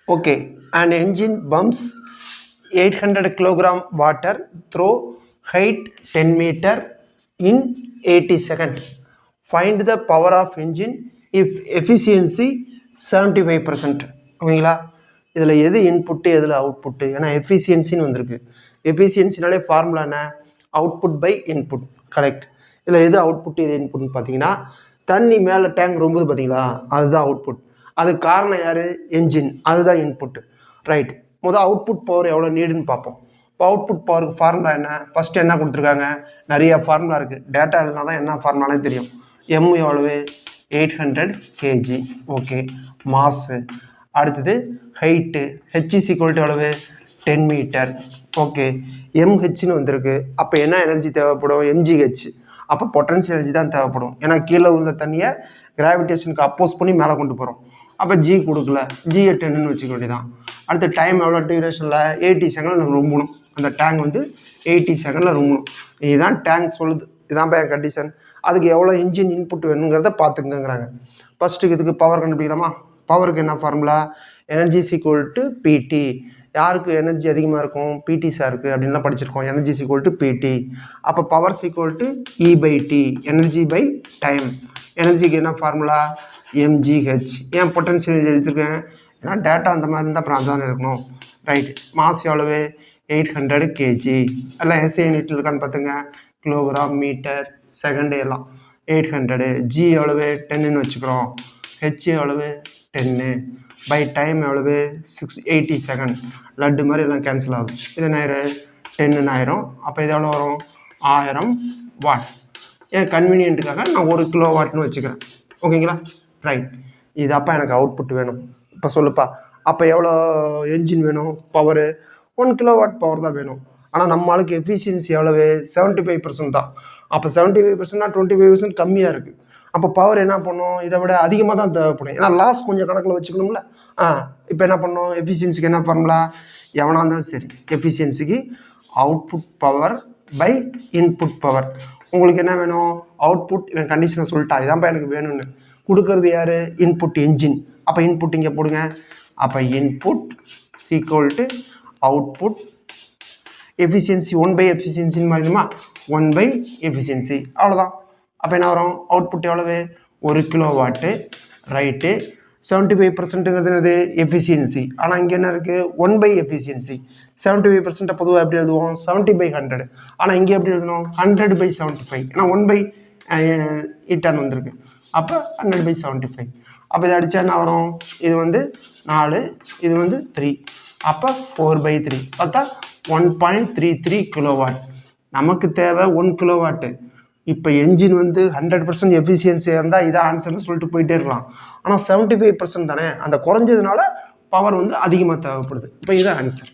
Okay, an engine pumps 800 kilogram water through height 10 meter in 80 seconds. Find the power of engine if efficiency 75%. ஓகேங்களா, இதில் எது input எதில் output? ஏன்னா எஃபிஷியன்சின்னு வந்திருக்கு. எஃபிஷியன்சினாலே ஃபார்முலா என்ன? Output by input. கரெக்ட். இதில் எது அவுட்புட் எது இன்புட்னு பார்த்தீங்கன்னா, தண்ணி மேலே டேங்க் ரொம்பது பார்த்தீங்களா, அதுதான் அவுட்புட். அதுக்கு காரணம் யார்? என்ஜின். அதுதான் இன்புட்டு. ரைட். முதல் அவுட்புட் பவர் எவ்வளோ நீடுன்னு பார்ப்போம். இப்போ அவுட்புட் பவருக்கு ஃபார்முலா என்ன? ஃபஸ்ட்டு என்ன கொடுத்துருக்காங்க? நிறைய ஃபார்முலா இருக்குது. டேட்டா எழுதினா தான் என்ன ஃபார்முலானே தெரியும். எம் எவ்வளவு? 800 kg. ஓகே. மாஸு. அடுத்தது ஹைட்டு. ஹெச் எவ்வளவு? 10 மீட்டர். ஓகே. எம்ஹெச்னு வந்திருக்கு. அப்போ என்ன எனர்ஜி தேவைப்படும்? எம்ஜிஹெச். அப்போ பொட்டன்ஷியல் எனர்ஜி தான் தேவைப்படும். ஏன்னா கீழே உள்ள தண்ணியை கிராவிடேஷனுக்கு அப்போஸ் பண்ணி மேலே கொண்டு போகிறோம். அப்போ ஜி கொடுக்கல, ஜியை 10ன்னு வச்சுக்க வேண்டியதான். அடுத்த டைம் எவ்வளோ டியூரேஷனில்? 80 செகண்டில் எனக்கு ரொம்பணும். அந்த டேங்க் வந்து 80 செகண்டில் ரொம்பணும். இதுதான் டேங்க் சொல்லுது. இதுதான் என் கண்டிஷன். அதுக்கு எவ்வளோ இன்ஜின் இன்புட் வேணுங்கிறத பார்த்துக்கங்கிறாங்க. ஃபஸ்ட்டுக்கு இதுக்கு பவர் கண்டுபிடிக்கலாமா? பவருக்கு என்ன ஃபார்முலா? எனர்ஜி ஈக்குவல் டு பிடி. யாருக்கு எனர்ஜி அதிகமாக இருக்கும்? பிடி சாருக்கு அப்படின்லாம் படிச்சிருக்கோம். எனர்ஜி ஈக்குவல் டு பிடி. அப்போ பவர் ஈக்குவல் டு இ/டி. Energy by time. எனர்ஜிக்கு என்ன ஃபார்முலா? எம்ஜிஹெச். ஏன் பொட்டன்ஷியல் எடுத்துருக்கேன்? ஏன்னா டேட்டா அந்த மாதிரி இருந்தால் அப்புறம் அதான் இருக்கணும். ரைட். மாஸ் எவ்வளவு? 800 kg. எல்லாம் எஸ்ஐ யூனிட்டில் இருக்கான்னு பார்த்துங்க. கிலோகிராம், மீட்டர், செகண்டு எல்லாம் 800. ஜி எவ்வளவு? 10ன்னு வச்சுக்கிறோம். ஹெச் எவ்வளவு? 10. பை டைம் எவ்வளவு? 680 செகண்ட். லட்டு மாதிரி எல்லாம் கேன்சல் ஆகும். இது என்ன? 10ன்னு ஆயிரும். அப்போ இது எவ்வளோ வரும்? 1000 வாட்ஸ். ஏன் கன்வீனியன்ட்டுக்காக நான் 1 கிலோ வாட்னு வச்சுக்கிறேன். ஓகேங்களா? ரைட். இது அப்போ எனக்கு அவுட்புட் வேணும். இப்போ சொல்லுப்பா, அப்போ எவ்வளோ என்ஜின் வேணும்? பவரு 1 கிலோ வாட் பவர் தான் வேணும். ஆனால் நம்ம ஆளுக்கு எஃபிஷியன்சி எவ்வளவு? 75% தான். அப்போ 75%னா 25% கம்மியாக இருக்குது. அப்போ பவர் என்ன பண்ணும்? இதை விட அதிகமாக தான் தேவைப்படும். ஏன்னா லாஸ் கொஞ்சம் கணக்கில் வச்சுக்கணும்ல. இப்போ என்ன பண்ணணும்? எஃபிஷியன்சிக்கு என்ன ஃபார்முலா? எவனாக இருந்தாலும் சரி, எஃபிஷியன்சிக்கு output power by input power. உங்களுக்கு என்ன வேணும்? அவுட்புட். இவன் கண்டிஷனை சொல்லிட்டா, இதான்ப்பா எனக்கு வேணும்னு. கொடுக்கறது யார்? Input engine. அப்போ இன்புட் இங்கே போடுங்க. அப்போ input equal to output. Efficiency 1/, எஃபிஷியன்சின்னு மாறிடுமா? 1/, efficiency. அவ்வளோதான். அப்போ என்ன வரும்? அவுட்புட் எவ்வளவு? 1 கிலோ வாட்டு. ரைட்டு. 75%ங்கிறது என்னது? எஃபிஷியன்சி. ஆனால் இங்கே என்ன இருக்குது? 1/, எஃபிஷியன்சி. 75% பொதுவாக எப்படி எழுதுவோம்? 70/100. ஆனால் இங்கே எப்படி எழுதணும்? 100/75. ஏன்னா 1/8 வந்திருக்கு. அப்போ 100/75. அப்போ இதை அடித்தா என்ன வரும்? இது வந்து 4, இது வந்து 3. அப்போ 4/3. பார்த்தா 1.33 கிலோவாட். நமக்கு தேவை 1 கிலோவாட்டு. இப்போ என்ஜின் வந்து 100% எஃபிஷியன்சியாக இருந்தால் இதான் ஆன்சர்னு சொல்லிட்டு போயிட்டே இருக்கலாம். ஆனால் 75% தானே, அந்த குறைஞ்சதுனால பவர் வந்து அதிகமாக தேவைப்படுது. இப்போ இதுதான் ஆன்சர்.